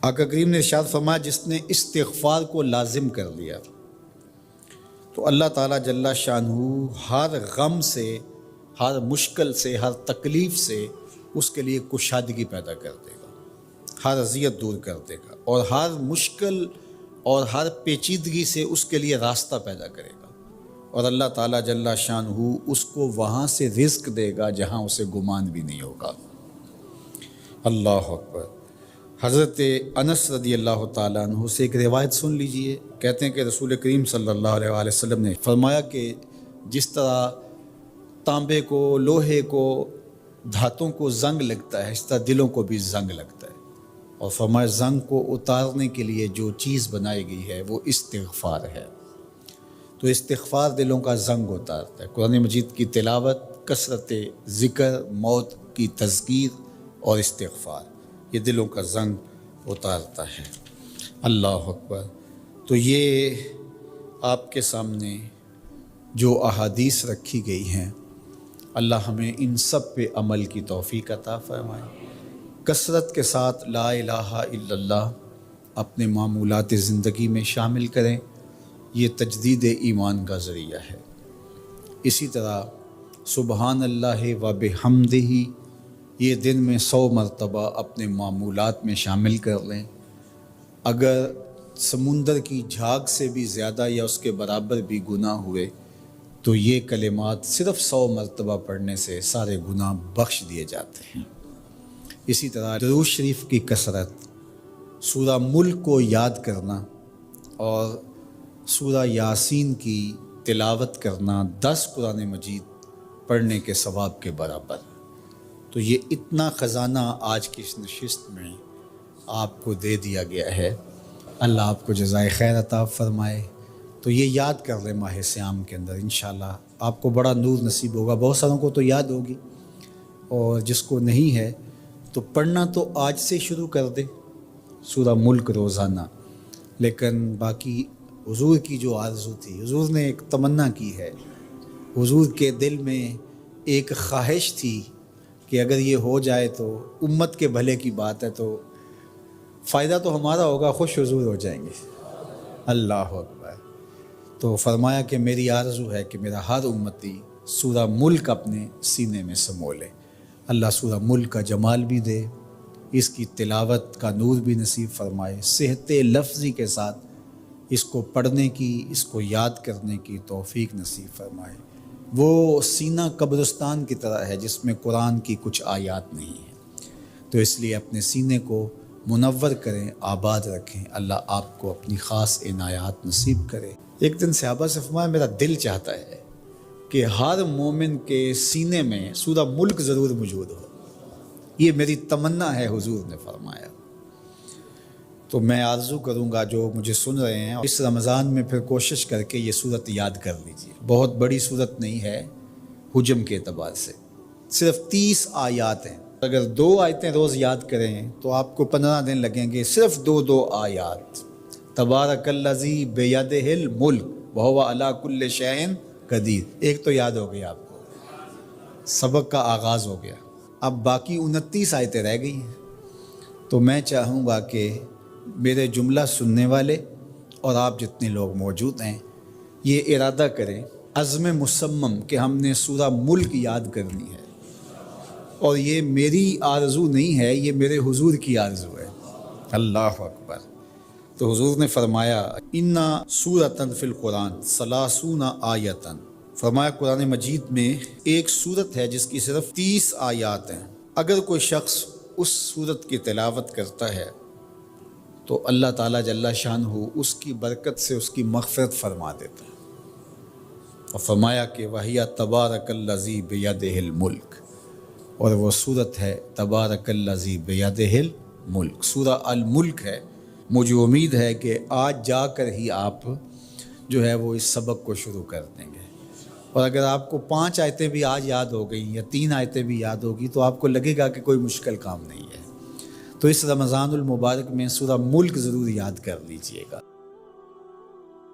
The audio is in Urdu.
آقا کریم نے ارشاد فرمایا جس نے استغفار کو لازم کر لیا تو اللہ تعالیٰ جل شانہ ہر غم سے، ہر مشکل سے، ہر تکلیف سے اس کے لیے کشادگی پیدا کر دے گا، ہر اذیت دور کر دے گا، اور ہر مشکل اور ہر پیچیدگی سے اس کے لیے راستہ پیدا کرے گا، اور اللہ تعالیٰ جل شانہ اس کو وہاں سے رزق دے گا جہاں اسے گمان بھی نہیں ہوگا۔ اللہ اکبر۔ حضرت انس رضی اللہ تعالیٰ عنہ سے ایک روایت سن لیجئے، کہتے ہیں کہ رسول کریم صلی اللہ علیہ وآلہ وسلم نے فرمایا کہ جس طرح تانبے کو، لوہے کو، دھاتوں کو زنگ لگتا ہے، اس طرح دلوں کو بھی زنگ لگتا ہے، اور فرمایا زنگ کو اتارنے کے لیے جو چیز بنائی گئی ہے وہ استغفار ہے۔ تو استغفار دلوں کا زنگ اتارتا ہے۔ قرآن مجید کی تلاوت، کثرت ذکر، موت کی تذکیر اور استغفار، یہ دلوں کا زنگ اتارتا ہے۔ اللہ اکبر۔ تو یہ آپ کے سامنے جو احادیث رکھی گئی ہیں، اللہ ہمیں ان سب پہ عمل کی توفیق عطا فرمائے۔ کثرت کے ساتھ لا الہ الا اللہ اپنے معمولات زندگی میں شامل کریں، یہ تجدید ایمان کا ذریعہ ہے۔ اسی طرح سبحان اللہ و بحمدہ یہ دن میں 100 مرتبہ اپنے معمولات میں شامل کر لیں۔ اگر سمندر کی جھاگ سے بھی زیادہ یا اس کے برابر بھی گناہ ہوئے تو یہ کلمات صرف 100 مرتبہ پڑھنے سے سارے گناہ بخش دیے جاتے ہیں۔ اسی طرح درود شریف کی کثرت، سورہ ملک کو یاد کرنا اور سورہ یاسین کی تلاوت کرنا 10 قرآن مجید پڑھنے کے ثواب کے برابر۔ تو یہ اتنا خزانہ آج کی اس نشست میں آپ کو دے دیا گیا ہے، اللہ آپ کو جزائے خیر عطا فرمائے۔ تو یہ یاد کر لیں ماہ صیام کے اندر، انشاءاللہ آپ کو بڑا نور نصیب ہوگا۔ بہت ساروں کو تو یاد ہوگی، اور جس کو نہیں ہے تو پڑھنا تو آج سے شروع کر دے سورہ ملک روزانہ۔ لیکن باقی حضور کی جو آرزو تھی، حضور نے ایک تمنا کی ہے، حضور کے دل میں ایک خواہش تھی کہ اگر یہ ہو جائے تو امت کے بھلے کی بات ہے، تو فائدہ تو ہمارا ہوگا، خوش حضور ہو جائیں گے۔ اللہ اکبر۔ تو فرمایا کہ میری آرزو ہے کہ میرا ہر امتی سورہ ملک اپنے سینے میں سمو لے۔ اللہ سورہ ملک کا جمال بھی دے، اس کی تلاوت کا نور بھی نصیب فرمائے، صحت لفظی کے ساتھ اس کو پڑھنے کی، اس کو یاد کرنے کی توفیق نصیب فرمائے۔ وہ سینہ قبرستان کی طرح ہے جس میں قرآن کی کچھ آیات نہیں ہیں، تو اس لیے اپنے سینے کو منور کریں، آباد رکھیں۔ اللہ آپ کو اپنی خاص عنایات نصیب کرے۔ ایک دن صحابہ سے فرمایا میرا دل چاہتا ہے کہ ہر مومن کے سینے میں سورہ ملک ضرور موجود ہو، یہ میری تمنا ہے، حضور نے فرمایا۔ تو میں آرزو کروں گا جو مجھے سن رہے ہیں، اس رمضان میں پھر کوشش کر کے یہ صورت یاد کر لیجیے۔ بہت بڑی صورت نہیں ہے حجم کے اعتبار سے، صرف 30 آیات ہیں۔ اگر 2 آیتیں روز یاد کریں تو آپ کو 15 دن لگیں گے، صرف 2 آیات۔ تبارک الذی بیدہ الملک وہو علی کل شیء قدیر، ایک تو یاد ہو گیا آپ کو، سبق کا آغاز ہو گیا۔ اب باقی 29 آیتیں رہ گئی ہیں، تو میں چاہوں گا کہ میرے جملہ سننے والے اور آپ جتنے لوگ موجود ہیں یہ ارادہ کریں، عزم مصمم کہ ہم نے سورہ ملک یاد کرنی ہے، اور یہ میری آرزو نہیں ہے، یہ میرے حضور کی آرزو ہے۔ اللہ اکبر۔ تو حضور نے فرمایا اِنَّ سورۃ فی القرآن 30 آیۃ، فرمایا قرآن مجید میں ایک سورت ہے جس کی صرف 30 آیات ہیں۔ اگر کوئی شخص اس سورت کی تلاوت کرتا ہے تو اللہ تعالیٰ جل شانہ اس کی برکت سے اس کی مغفرت فرما دیتا ہے، اور فرمایا کہ وَهِيَ تَبَارَكَ الَّذِي بِيَدِهِ الْمُلْكُ، اور وہ صورت ہے تبارک الذی بیدہ الملک، سورہ الملک ہے۔ مجھے امید ہے کہ آج جا کر ہی آپ جو ہے وہ اس سبق کو شروع کر دیں گے، اور اگر آپ کو 5 آیتیں بھی آج یاد ہو گئیں یا 3 آیتیں بھی یاد ہوگی تو آپ کو لگے گا کہ کوئی مشکل کام نہیں ہے۔ تو اس رمضان المبارک میں سورہ ملک ضرور یاد کر لیجئے گا۔